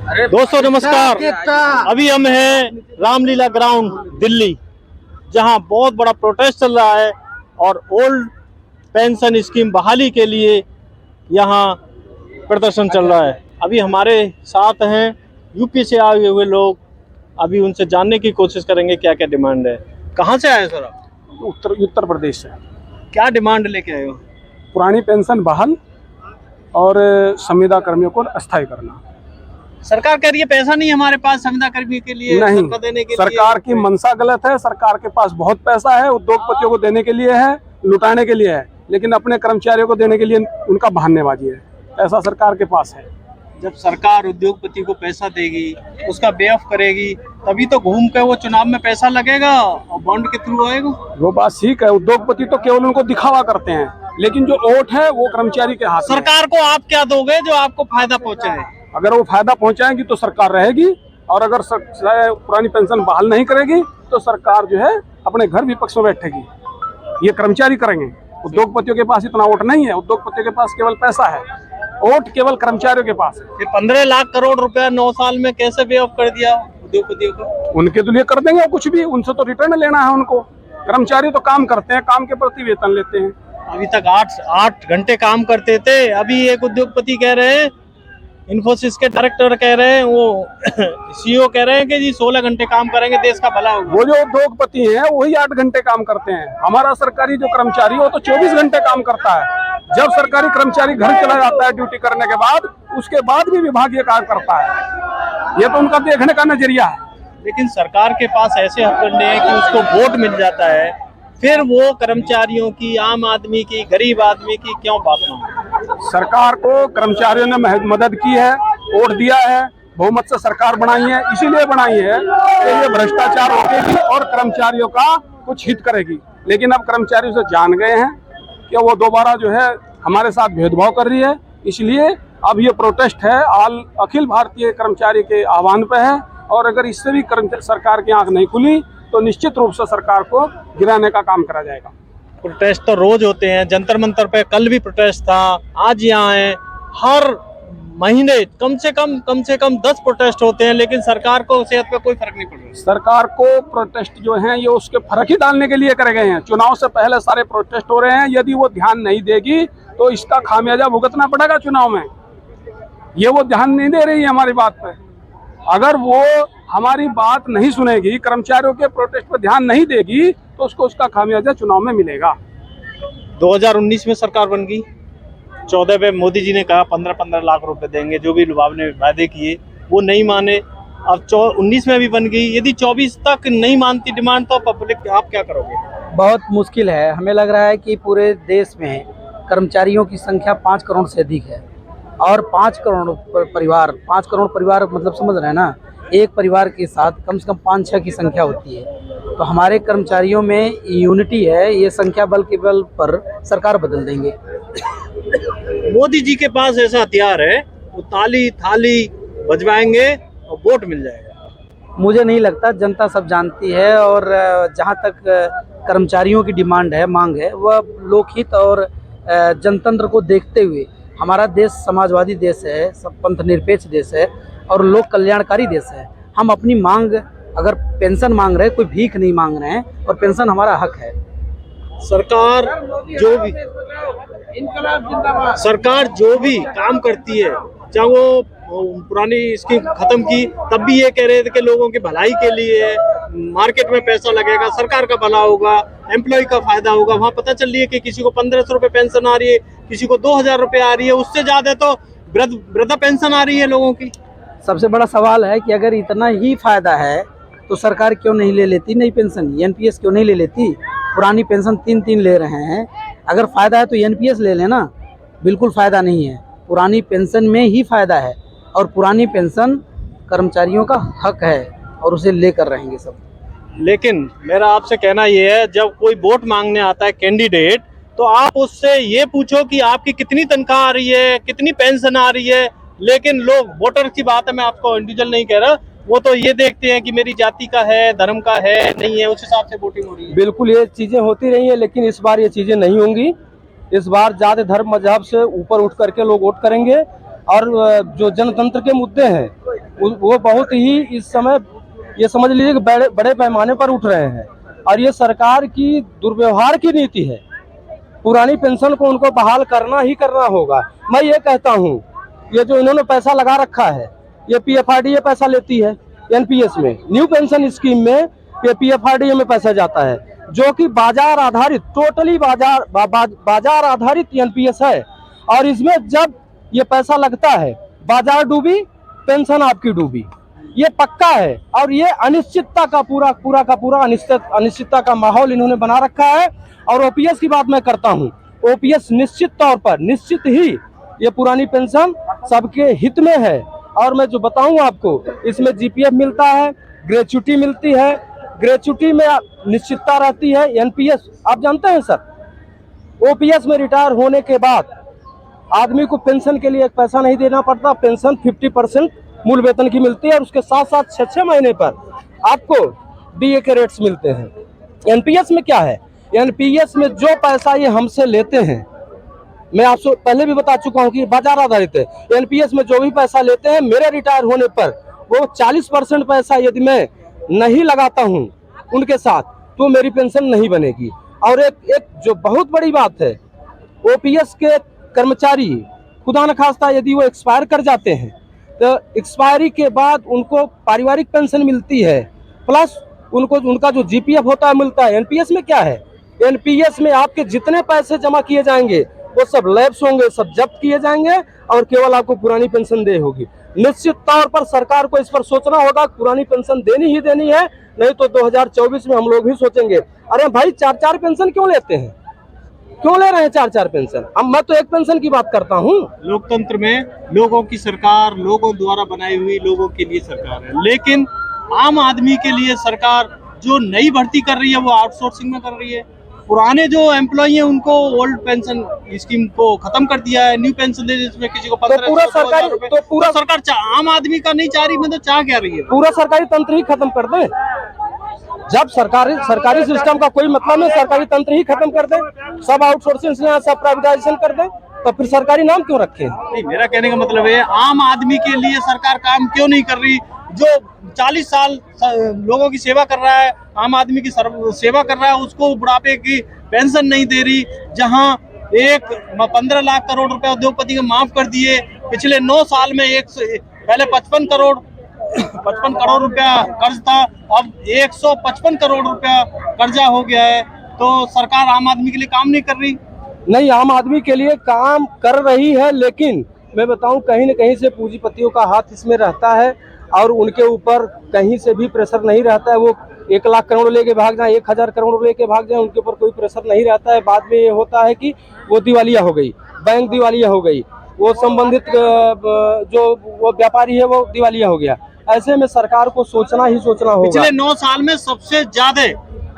दोस्तों नमस्कार। अभी हम हैं रामलीला ग्राउंड दिल्ली, जहां बहुत बड़ा प्रोटेस्ट चल रहा है और ओल्ड पेंशन स्कीम बहाली के लिए यहां प्रदर्शन चल रहा है। अभी हमारे साथ हैं यूपी से आए हुए लोग, अभी उनसे जानने की कोशिश करेंगे क्या क्या डिमांड है। कहां से आए सर आप? उत्तर प्रदेश से। क्या डिमांड लेके आए हो? पुरानी पेंशन बहाल और संविदा कर्मियों को अस्थायी करना। सरकार कह रही है पैसा नहीं हमारे पास संविदा कर्मी के लिए, नहीं, देने के सरकार की मंशा गलत है। सरकार के पास बहुत पैसा है, उद्योगपतियों को देने के लिए है, लुटाने के लिए है, लेकिन अपने कर्मचारियों को देने के लिए उनका बहानेबाजी है। पैसा सरकार के पास है। जब सरकार उद्योगपति को पैसा देगी, उसका पे ऑफ करेगी, तभी तो घूम के वो चुनाव में पैसा लगेगा और बॉन्ड के थ्रू आएगा। वो बात ठीक है, उद्योगपति तो केवल उनको दिखावा करते हैं, लेकिन जो वोट है वो कर्मचारी के हाथ में है। सरकार को आप क्या दोगे जो आपको फायदा पहुंचाए? अगर वो फायदा पहुंचाएगी तो सरकार रहेगी, और अगर पुरानी पेंशन बहाल नहीं करेगी तो सरकार जो है अपने घर विपक्ष में बैठेगी। ये कर्मचारी करेंगे। उद्योगपतियों के पास इतना वोट नहीं है, उद्योगपतियों के पास केवल पैसा है, वोट केवल कर्मचारियों के पास है। फिर 15 लाख करोड़ रुपया 9 साल में कैसे पे ऑफ कर दिया उद्योगपतियों को? उनके तो लिए कर देंगे कुछ भी, उनसे तो रिटर्न लेना है उनको। कर्मचारी तो काम करते हैं, काम के प्रति वेतन लेते हैं। अभी तक 8 घंटे काम करते थे, अभी एक उद्योगपति कह रहे हैं, इन्फोसिस के डायरेक्टर कह रहे हैं, वो सीईओ कह रहे हैं कि जी 16 घंटे काम करेंगे देश का भला होगा। वो जो उद्योगपति हैं वही 8 घंटे काम करते हैं। हमारा सरकारी जो कर्मचारी वो तो 24 घंटे काम करता है। जब सरकारी कर्मचारी घर चला जाता है ड्यूटी करने के बाद, उसके बाद भी विभागीय कार्य करता है। ये तो उनका देखने का नजरिया है। लेकिन सरकार के पास ऐसे हथकंडे हैं कि उसको वोट मिल जाता है, फिर वो कर्मचारियों की, आम आदमी की, गरीब आदमी की क्यों बात ना? सरकार को कर्मचारियों ने मदद की है, वोट दिया है, बहुमत से सरकार बनाई है, इसीलिए बनाई है कि ये भ्रष्टाचार रोकेगी और कर्मचारियों का कुछ हित करेगी। लेकिन अब कर्मचारी उसे जान गए हैं कि वो दोबारा जो है हमारे साथ भेदभाव कर रही है, इसलिए अब ये प्रोटेस्ट है अखिल भारतीय कर्मचारी के आह्वान पे है। और अगर इससे भी सरकार की आंख नहीं खुली तो निश्चित रूप से सरकार को गिराने का काम करा जाएगा। प्रोटेस्ट तो रोज होते हैं, जंतर मंतर पे कल भी प्रोटेस्ट था, आज यहाँ है। हर महीने कम से कम 10 प्रोटेस्ट होते हैं, लेकिन सरकार को सेहत पे कोई फर्क नहीं पड़ रहा। सरकार को प्रोटेस्ट जो है ये उसके फर्क ही डालने के लिए करे गए हैं। चुनाव से पहले सारे प्रोटेस्ट हो रहे हैं, यदि वो ध्यान नहीं देगी तो इसका खामियाजा भुगतना पड़ेगा चुनाव में। ये वो ध्यान नहीं दे रही है हमारी बात पे। अगर वो हमारी बात नहीं सुनेगी, कर्मचारियों के प्रोटेस्ट पर ध्यान नहीं देगी, तो उसको उसका खामियाजा चुनाव में मिलेगा। 2019 में सरकार बन गई, 14 पे मोदी जी ने कहा 15-15 लाख रुपए देंगे, जो भी लुभावने वादे किए वो नहीं माने। अब 19 में भी बन गई, यदि 24 तक नहीं मानती डिमांड तो पब्लिक आप क्या करोगे? बहुत मुश्किल है। हमें लग रहा है कि पूरे देश में कर्मचारियों की संख्या 5 करोड़ से अधिक है, और 5 करोड़ परिवार मतलब समझ रहे हैं ना, एक परिवार के साथ कम से कम 5-6 की संख्या होती है। तो हमारे कर्मचारियों में यूनिटी है, ये संख्या बल के बल पर सरकार बदल देंगे। मोदी जी के पास ऐसा हथियार है, वो ताली थाली बजवाएंगे और वोट मिल जाएगा। मुझे नहीं लगता, जनता सब जानती है। और जहाँ तक कर्मचारियों की डिमांड है, मांग है, वह लोकहित और जनतंत्र को देखते हुए, हमारा देश समाजवादी देश है, सब पंथ निरपेक्ष देश है और लोक कल्याणकारी देश है। हम अपनी मांग, अगर पेंशन मांग रहे हैं, कोई भीख नहीं मांग रहे हैं, और पेंशन हमारा हक है। सरकार जो भी काम करती है, चाहे वो पुरानी स्कीम खत्म की, तब भी ये कह रहे थे कि लोगों की भलाई के लिए है, मार्केट में पैसा लगेगा, सरकार का भला होगा, एम्प्लॉय का फायदा होगा। वहाँ पता चल रही है कि किसी को 1500 रुपये पेंशन आ रही है, किसी को 2000 रुपये आ रही है, उससे ज्यादा तो वृद्धा पेंशन आ रही है लोगों की। सबसे बड़ा सवाल है कि अगर इतना ही फायदा है तो सरकार क्यों नहीं ले लेती नई पेंशन? एनपीएस क्यों नहीं ले लेती? पुरानी पेंशन 3 ले रहे हैं। अगर फायदा है तो एनपीएस ले लेना। बिल्कुल फायदा नहीं है, पुरानी पेंशन में ही फायदा है, और पुरानी पेंशन कर्मचारियों का हक है और उसे लेकर रहेंगे सब। लेकिन मेरा आपसे कहना यह है, जब कोई वोट मांगने आता है कैंडिडेट, तो आप उससे ये पूछो कि आपकी कितनी तनख्वाह आ रही है, कितनी पेंशन आ रही है। लेकिन लोग, वोटर की बात है, मैं आपको इंडिविजुअल नहीं कह रहा, वो तो ये देखते हैं कि मेरी जाति का है, धर्म का है, नहीं है, उस हिसाब से वोटिंग हो रही है। बिल्कुल ये चीजें होती रही है, लेकिन इस बार ये चीजें नहीं होंगी। इस बार जाति धर्म मजहब से ऊपर उठ करके लोग वोट करेंगे, और जो जनतंत्र के मुद्दे हैं वो बहुत ही इस समय ये समझ लीजिए कि बड़े बड़े पैमाने पर उठ रहे हैं और ये सरकार की दुर्व्यवहार की नीति है। पुरानी पेंशन को उनको बहाल करना ही करना होगा। मैं ये कहता हूँ, ये जो इन्होंने पैसा लगा रखा है, ये PFRDA पैसा लेती है NPS में, न्यू पेंशन स्कीम में ये PFRDA में पैसा जाता है, जो कि बाजार आधारित, टोटली बाजार आधारित NPS है। और इसमें जब ये पैसा लगता है, बाजार डूबी, पेंशन आपकी डूबी, ये पक्का है। और ये अनिश्चितता का पूरा अनिश्चितता का माहौल इन्होंने बना रखा है। और OPS की बात मैं करता हूँ, OPS निश्चित तौर पर, निश्चित ही ये पुरानी पेंशन सबके हित में है। और मैं जो बताऊं आपको, इसमें GPF मिलता है, ग्रेच्युटी मिलती है, ग्रेच्युटी में निश्चितता रहती है। NPS आप जानते हैं सर, OPS में रिटायर होने के बाद आदमी को पेंशन के लिए एक पैसा नहीं देना पड़ता। पेंशन 50% मूल वेतन की मिलती है और उसके साथ साथ 6 महीने पर आपको DA के रेट्स मिलते हैं। NPS में क्या है, NPS में जो पैसा ये हमसे लेते हैं, मैं आपसे पहले भी बता चुका हूं कि बाजार आधारित है। NPS में जो भी पैसा लेते हैं, मेरे रिटायर होने पर वो 40% पैसा यदि मैं नहीं लगाता हूं उनके साथ, तो मेरी पेंशन नहीं बनेगी। और एक जो बहुत बड़ी बात है, OPS के कर्मचारी खुदा न खास्ता यदि वो एक्सपायर कर जाते हैं, तो एक्सपायरी के बाद उनको पारिवारिक पेंशन मिलती है, प्लस उनको उनका जो GPF होता है मिलता है। NPS में क्या है, NPS में आपके जितने पैसे जमा किए जाएंगे वो सब लैप्स होंगे, सब जब्त किए जाएंगे और केवल आपको पुरानी पेंशन दे होगी। निश्चित तौर पर सरकार को इस पर सोचना होगा, पुरानी पेंशन देनी ही देनी है, नहीं तो 2024 में हम लोग भी सोचेंगे, अरे भाई 4 पेंशन क्यों लेते हैं, क्यों ले रहे हैं 4 पेंशन। अब मैं तो एक पेंशन की बात करता हूँ। लोकतंत्र में लोगों की सरकार, लोगों द्वारा बनाई हुई लोगों के लिए सरकार है, लेकिन आम आदमी के लिए सरकार जो नई भर्ती कर रही है वो आउटसोर्सिंग में कर रही है। पुराने जो एम्प्लॉय हैं उनको ओल्ड पेंशन स्कीम को खत्म कर दिया है, न्यू पेंशन दे जिसमें किसी को 15 पूरा सरकार आम आदमी का नहीं चाह रही, मतलब चाह क्या रही है, पूरा सरकारी तंत्र ही खत्म कर दे। जब सरकारी सिस्टम का कोई मतलब नहीं, सरकारी तंत्र ही खत्म कर दे, सब आउटसोर्सिंग से सब प्राइवेटाइजेशन कर दे, तो फिर सरकारी नाम क्यों रखे। नहीं, मेरा कहने का मतलब है आम आदमी के लिए सरकार काम क्यों नहीं कर रही। जो 40 साल लोगों की सेवा कर रहा है, आम आदमी की सेवा कर रहा है, उसको बुढ़ापे की पेंशन नहीं दे रही। जहां 15 लाख करोड़ रुपए उद्योगपति को माफ कर दिए पिछले 9 साल में, पहले 55 करोड़ रुपया कर्ज था, अब 155 करोड़ रुपया कर्जा हो गया है। तो सरकार आम आदमी के लिए काम नहीं कर रही। नहीं, आम आदमी के लिए काम कर रही है, लेकिन मैं बताऊं कहीं न कहीं से पूंजीपतियों का हाथ इसमें रहता है और उनके ऊपर कहीं से भी प्रेशर नहीं रहता है। वो 1 लाख करोड़ लेके भाग जाए, 1000 करोड़ लेके भाग जाए, उनके ऊपर कोई प्रेशर नहीं रहता है। बाद में ये होता है कि वो दिवालिया हो गई, बैंक दिवालिया हो गई, वो संबंधित जो वो व्यापारी है वो दिवालिया हो गया। ऐसे में सरकार को सोचना ही सोचना होगा। पिछले 9 साल में सबसे ज्यादा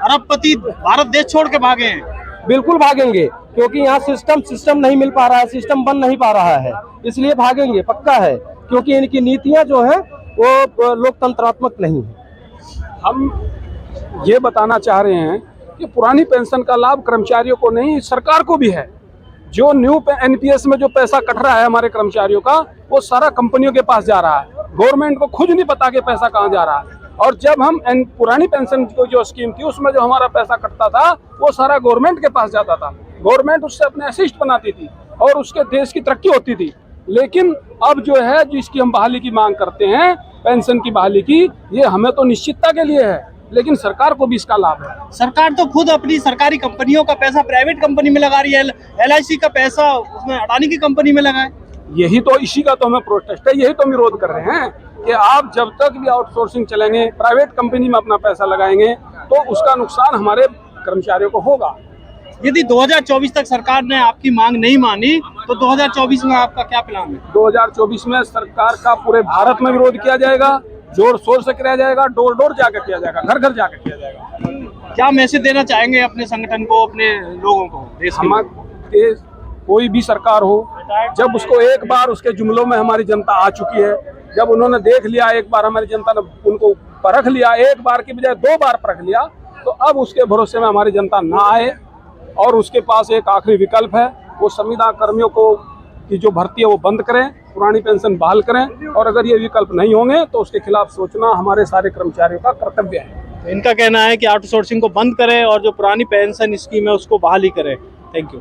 अरबपति भारत देश छोड़ के भागे हैं। बिल्कुल भागेंगे, क्योंकि यहाँ सिस्टम नहीं मिल पा रहा है, सिस्टम बन नहीं पा रहा है, इसलिए भागेंगे, पक्का है। क्योंकि इनकी नीतियाँ जो हैं वो लोकतंत्रात्मक नहीं है। हम ये बताना चाह रहे हैं कि पुरानी पेंशन का लाभ कर्मचारियों को नहीं, सरकार को भी है। जो न्यू NPS में जो पैसा कट रहा है हमारे कर्मचारियों का, वो सारा कंपनियों के पास जा रहा है। गवर्नमेंट को खुद नहीं पता कि पैसा कहाँ जा रहा है। और जब हम पुरानी पेंशन की जो स्कीम थी उसमें जो हमारा पैसा कटता था वो सारा गवर्नमेंट के पास जाता था, गवर्नमेंट उससे अपने असिस्ट बनाती थी और उसके देश की तरक्की होती थी। लेकिन अब जो है जिसकी हम बहाली की मांग करते हैं, पेंशन की बहाली की, ये हमें तो निश्चितता के लिए है, लेकिन सरकार को भी इसका लाभ है। सरकार तो खुद अपनी सरकारी कंपनियों का पैसा प्राइवेट कंपनी में लगा रही है, LIC का पैसा उसमें अडानी की कंपनी में लगा है। यही तो, इसी का तो हमें प्रोटेस्ट है, यही तो हम विरोध कर रहे हैं कि आप जब तक भी आउटसोर्सिंग चलेंगे, प्राइवेट कंपनी में अपना पैसा लगाएंगे, तो उसका नुकसान हमारे कर्मचारियों को होगा। यदि 2024 तक सरकार ने आपकी मांग नहीं मानी तो 2024 में आपका क्या प्लान है? 2024 में सरकार का पूरे भारत में विरोध किया जाएगा, जोर शोर से किया जाएगा, डोर डोर जाकर किया जाएगा, घर घर जाकर किया जाएगा। क्या मैसेज देना चाहेंगे अपने संगठन को, अपने लोगों को? हमारे कोई भी सरकार हो, जब उसको एक बार उसके जुमलों में हमारी जनता आ चुकी है, जब उन्होंने देख लिया, एक बार हमारी जनता ने उनको परख लिया, एक बार की बजाय 2 बार परख लिया, तो अब उसके भरोसे में हमारी जनता ना आए। और उसके पास एक आखिरी विकल्प है, वो संविदा कर्मियों को कि जो भर्ती है वो बंद करें, पुरानी पेंशन बहाल करें, और अगर ये विकल्प नहीं होंगे तो उसके खिलाफ सोचना हमारे सारे कर्मचारियों का कर्तव्य है। इनका कहना है कि आउटसोर्सिंग को बंद करें और जो पुरानी पेंशन स्कीम है उसको बहाली करें। Thank you.